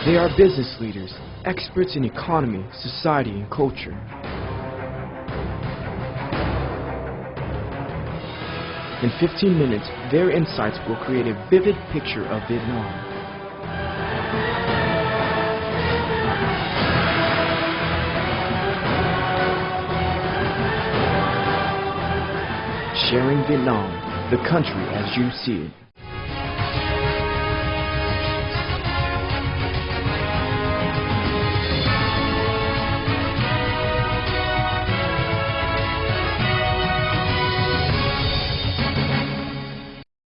They are business leaders, experts in economy, society, and culture. In 15 minutes, their insights will create a vivid picture of Vietnam. Sharing Vietnam, the country as you see it.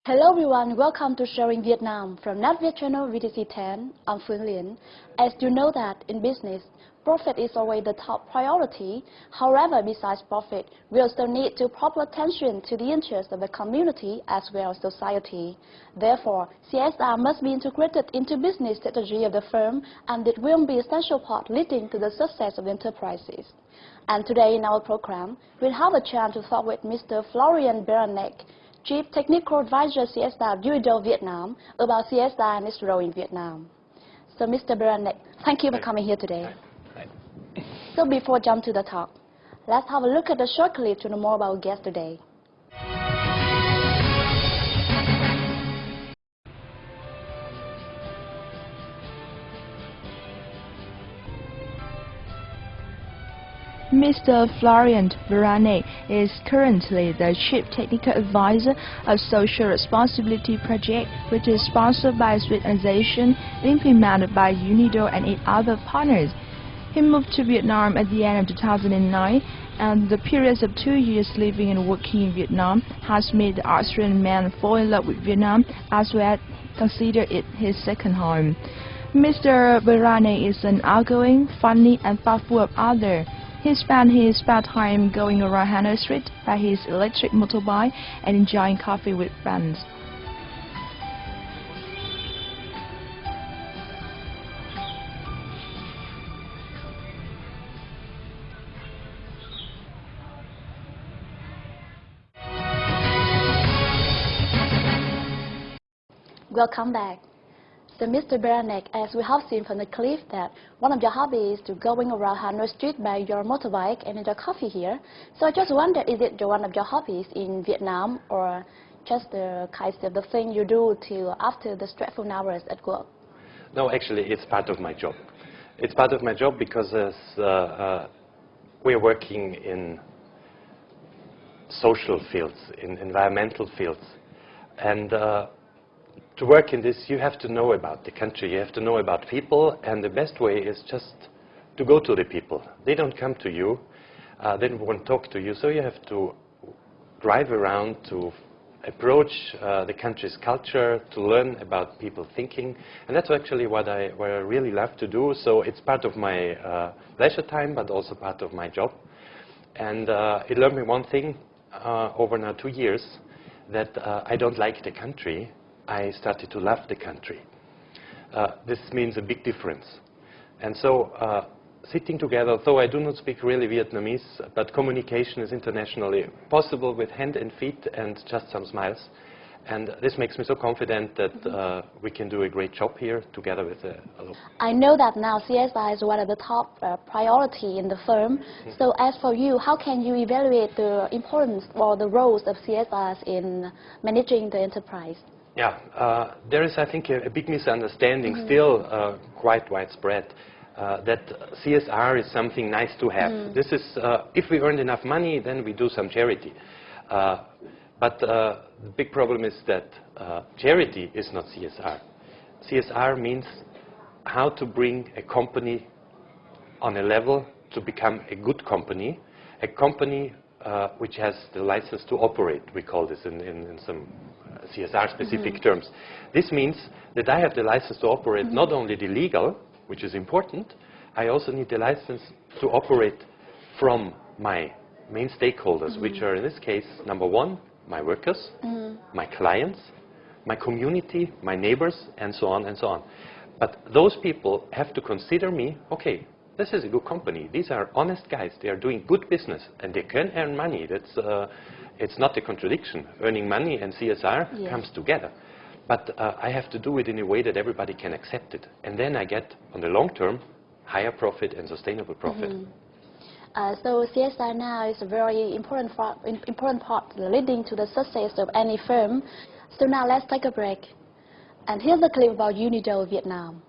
Hello everyone, welcome to Sharing Vietnam from NetViet channel VTC 10. I'm Phương Liên. As you know that in business, profit is always the top priority. However, besides profit, we also need to proper attention to the interests of the community as well as society. Therefore, CSR must be integrated into business strategy of the firm, and it will be an essential part leading to the success of enterprises. And today in our program, we'll have a chance to talk with Mr. Florian Beranek, Chief Technical Advisor CSR UNIDO Vietnam, about CSR and its role in Vietnam. So Mr. Beranek, thank you for coming here today. So before jump to the talk, let's have a look at the short clip to know more about our guest today. Mr. Florian Beranek is currently the Chief Technical Advisor of Social Responsibility Project, which is sponsored by a Swiss organization, implemented by UNIDO and 8 other partners. He moved to Vietnam at the end of 2009, and the period of 2 years living and working in Vietnam has made the Australian man fall in love with Vietnam, as well as consider it his second home. Mr. Beranek is an outgoing, funny, and thoughtful of others. He spent his spare time going around Hanoi Street by his electric motorbike and enjoying coffee with friends. Welcome back. So Mr. Beranek, as we have seen from the clip that one of your hobbies is to going around Hanoi Street by your motorbike and enjoy coffee here. So I just wonder, is it one of your hobbies in Vietnam, or just the kind of the thing you do after the stressful hours at work? No, actually it's part of my job. It's part of my job because we're working in social fields, in environmental fields. And to work in this, you have to know about the country, you have to know about people, and the best way is just to go to the people. They don't come to you, they won't talk to you, so you have to drive around to approach the country's culture, to learn about people thinking, and that's actually what I really love to do. So it's part of my leisure time, but also part of my job. And it learned me one thing over now 2 years, that I don't like the country. I started to love the country. This means a big difference. And so sitting together, though I do not speak really Vietnamese, but communication is internationally possible with hand and feet and just some smiles. And this makes me so confident that we can do a great job here together with the I know that now CSR is one of the top priority in the firm. So as for you, how can you evaluate the importance or the roles of CSRs in managing the enterprise? Yeah, there is, I think, a big misunderstanding, still quite widespread, that CSR is something nice to have. This is, if we earned enough money, then we do some charity. But the big problem is that charity is not CSR. CSR means how to bring a company on a level to become a good company, a company which has the license to operate. We call this in some CSR-specific terms. This means that I have the license to operate not only the legal, which is important, I also need the license to operate from my main stakeholders, which are in this case, number one, my workers, my clients, my community, my neighbors, and so on and so on. But those people have to consider me, okay, this is a good company. These are honest guys. They are doing good business, and they can earn money. That's, it's not a contradiction. Earning money and CSR comes together. but I have to do it in a way that everybody can accept it. And then I get, on the long term, higher profit and sustainable profit. So CSR now is a very important part leading to the success of any firm. So now let's take a break. And here's a clip about UNIDO Vietnam.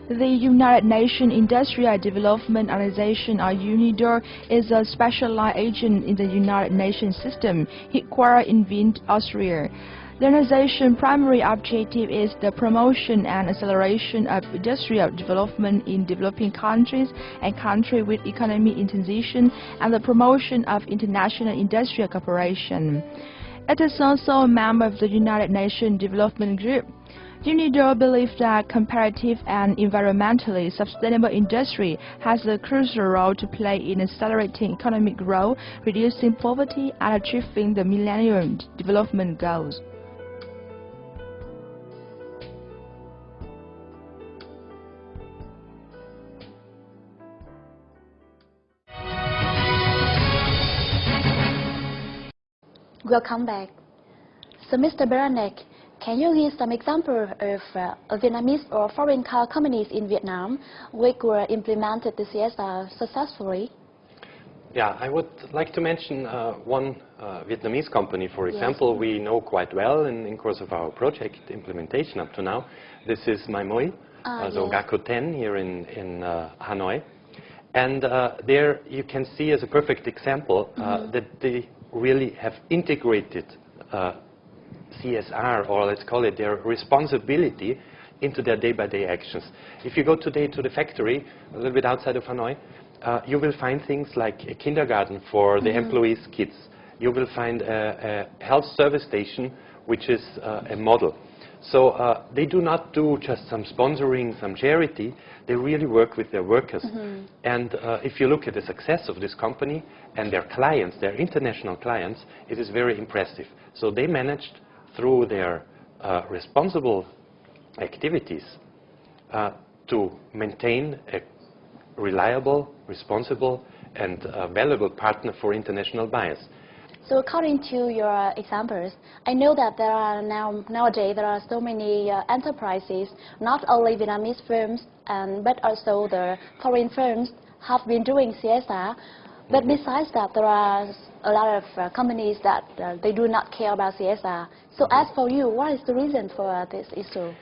The United Nations Industrial Development Organization, or UNIDO, is a specialized agent in the United Nations system, headquartered in Wien, Austria. The organization's primary objective is the promotion and acceleration of industrial development in developing countries and countries with economic in transition, and the promotion of international industrial cooperation. It is also a member of the United Nations Development Group. UNIDO believes that comparative and environmentally sustainable industry has a crucial role to play in accelerating economic growth, reducing poverty, and achieving the Millennium Development Goals. Welcome back. So, Mr. Beranek, can you give some example of Vietnamese or foreign car companies in Vietnam which were implemented the CSR successfully? Yeah, I would like to mention one Vietnamese company, for example, we know quite well in course of our project implementation up to now. This is Moi, so GACO 10 here in Hanoi. And there you can see as a perfect example that they really have integrated CSR, or let's call it their responsibility, into their day-by-day actions. If you go today to the factory, a little bit outside of Hanoi, you will find things like a kindergarten for the employees' kids. You will find a health service station, which is a model. So they do not do just some sponsoring, some charity. They really work with their workers. And if you look at the success of this company and their clients, their international clients, it is very impressive. So they managed, through their responsible activities, to maintain a reliable, responsible, and valuable partner for international buyers. So according to your examples, I know that there are nowadays there are so many enterprises, not only Vietnamese firms, but also the foreign firms have been doing CSR. But besides that, there are a lot of companies that they do not care about CSR. So as for you, what is the reason for this issue?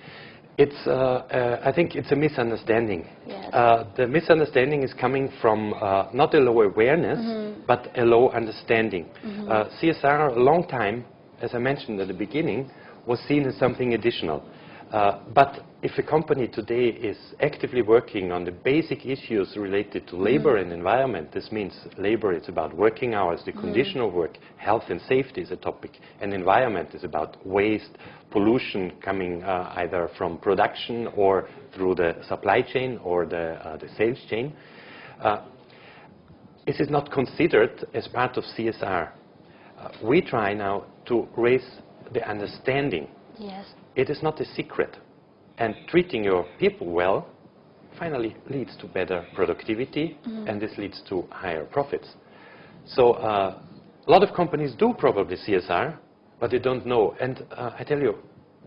It's, I think it's a misunderstanding. Yes. The misunderstanding is coming from not a low awareness, but a low understanding. CSR, a long time, as I mentioned at the beginning, was seen as something additional. But if a company today is actively working on the basic issues related to labor and environment, this means labor is about working hours, the condition of work, health and safety is a topic, and environment is about waste, pollution coming either from production or through the supply chain or the sales chain. This is not considered as part of CSR. We try now to raise the understanding. Yes. It is not a secret. And treating your people well finally leads to better productivity, and this leads to higher profits. So a lot of companies do probably CSR, but they don't know. And I tell you,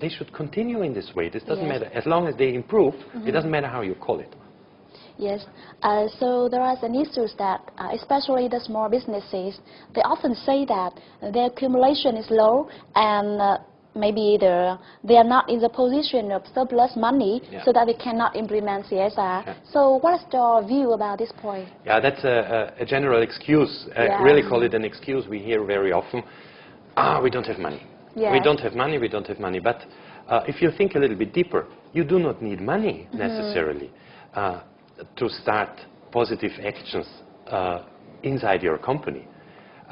they should continue in this way. This doesn't matter. As long as they improve, it doesn't matter how you call it. Yes. So there are some issues that, especially the small businesses, they often say that their accumulation is low and maybe they are not in the position of surplus money, so that they cannot implement CSR. So what is your view about this point? Yeah, that's a general excuse. I really call it an excuse we hear very often. We don't have money. We don't have money, we don't have money. But if you think a little bit deeper, you do not need money necessarily to start positive actions inside your company.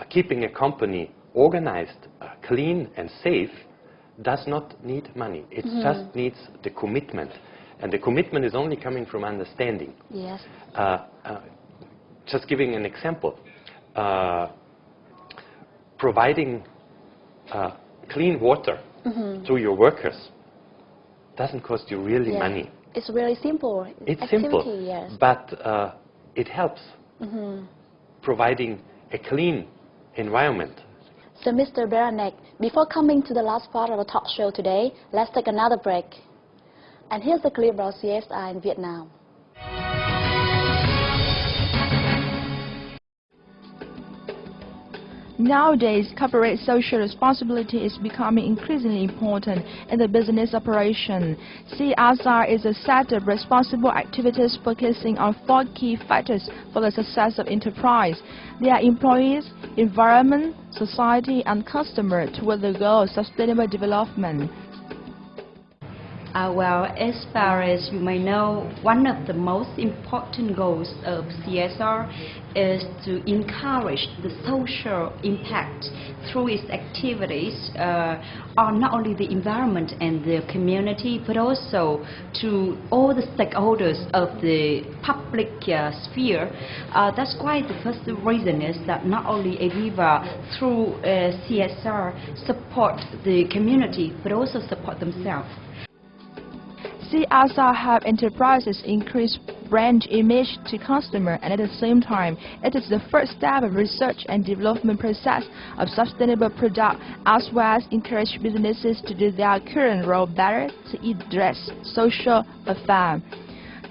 Keeping a company organized, clean and safe does not need money. It just needs the commitment. And the commitment is only coming from understanding. Yes. Just giving an example. Providing clean water to your workers doesn't cost you really money. It's really simple. It's activity, simple, yes. but it helps providing a clean environment. So, Mr. Beranek, before coming to the last part of the talk show today, let's take another break. And here's a clip about CSR in Vietnam. Nowadays, corporate social responsibility is becoming increasingly important in the business operation. CSR is a set of responsible activities focusing on 4 key factors for the success of enterprise. They are employees, environment, society, and customer toward the goal of sustainable development. Well, as far as you may know, one of the most important goals of CSR is to encourage the social impact through its activities on not only the environment and the community, but also to all the stakeholders of the public sphere. That's why the first reason is that not only Aviva, through CSR, support the community, but also support themselves. CSR help enterprises increase brand image to customer, and at the same time, it is the first step of research and development process of sustainable product, as well as encourage businesses to do their current role better to address social affairs.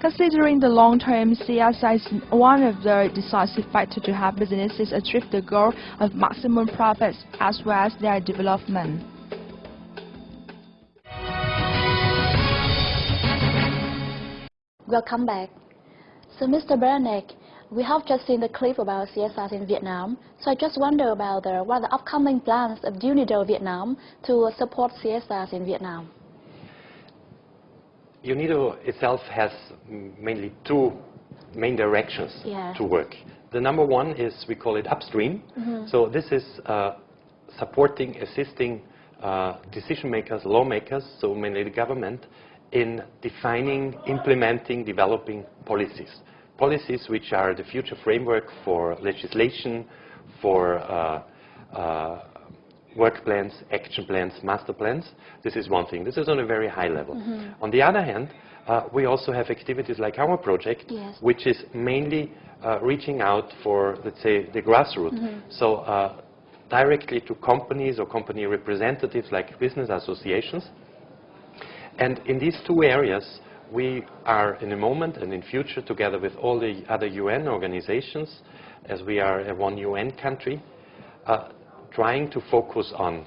Considering the long term, CSR is one of the decisive factors to help businesses achieve the goal of maximum profits as well as their development. Welcome back. So, Mr. Beranek, we have just seen the clip about CSR in Vietnam. So I just wonder about what are the upcoming plans of UNIDO Vietnam to support CSR in Vietnam? UNIDO itself has mainly 2 main directions to work. The number one is, we call it upstream. So this is supporting, assisting decision makers, lawmakers, so mainly the government, in defining, implementing, developing policies. Policies which are the future framework for legislation, for work plans, action plans, master plans. This is one thing. This is on a very high level. On the other hand, we also have activities like our project, which is mainly reaching out for, let's say, the grassroots. So directly to companies or company representatives like business associations. And in these 2 areas, we are in a moment and in future, together with all the other UN organizations, as we are a one UN country, trying to focus on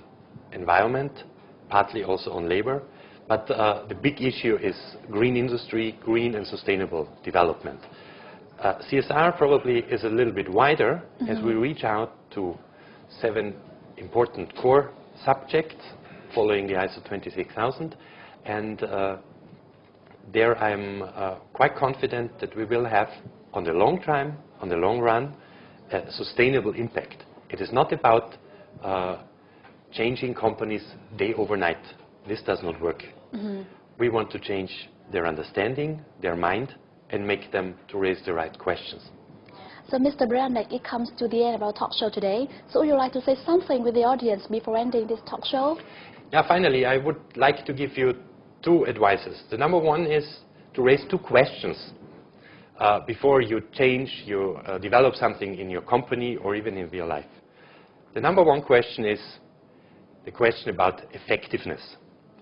environment, partly also on labor, but the big issue is green industry, green and sustainable development. CSR probably is a little bit wider as we reach out to 7 important core subjects following the ISO 26000. And there I'm quite confident that we will have, on the long time, on the long run, a sustainable impact. It is not about changing companies day overnight. This does not work. We want to change their understanding, their mind, and make them to raise the right questions. So, Mr. Beranek, it comes to the end of our talk show today. So would you like to say something with the audience before ending this talk show? Yeah, finally, I would like to give you 2 advices. The number one is to raise 2 questions before you change, you develop something in your company or even in real life. The number one question is the question about effectiveness.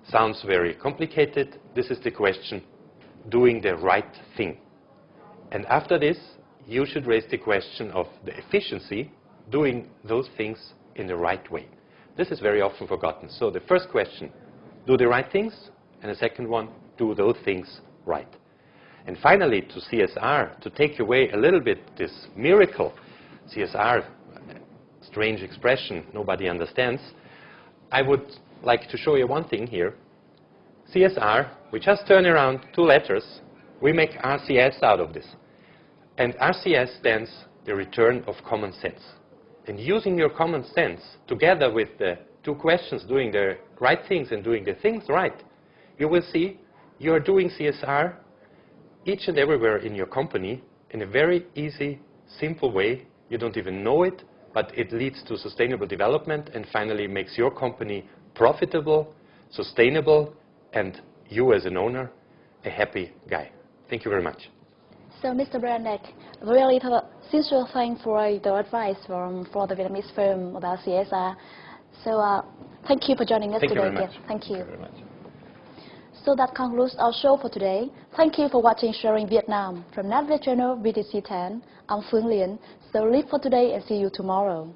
Sounds very complicated. This is the question, doing the right thing. And after this, you should raise the question of the efficiency, doing those things in the right way. This is very often forgotten. So the first question, do the right things, and the second one, do those things right. And finally, to CSR, to take away a little bit this miracle, CSR, strange expression, nobody understands, I would like to show you one thing here. CSR, we just turn around 2 letters, we make RCS out of this. And RCS stands the return of common sense. And using your common sense, together with the 2 questions, doing the right things and doing the things right, you will see you are doing CSR each and everywhere in your company in a very easy, simple way. You don't even know it, but it leads to sustainable development and finally makes your company profitable, sustainable, and you as an owner a happy guy. Thank you very much. So, Mr. Branek, really sincere thanks for the advice for the Vietnamese firm about CSR. So, thank you for joining us Thank today. You very much. Thank you. Thank you very much. So that concludes our show for today. Thank you for watching Sharing Vietnam from NetViet Channel VTC 10. I'm Phương Liên. So leave for today and see you tomorrow.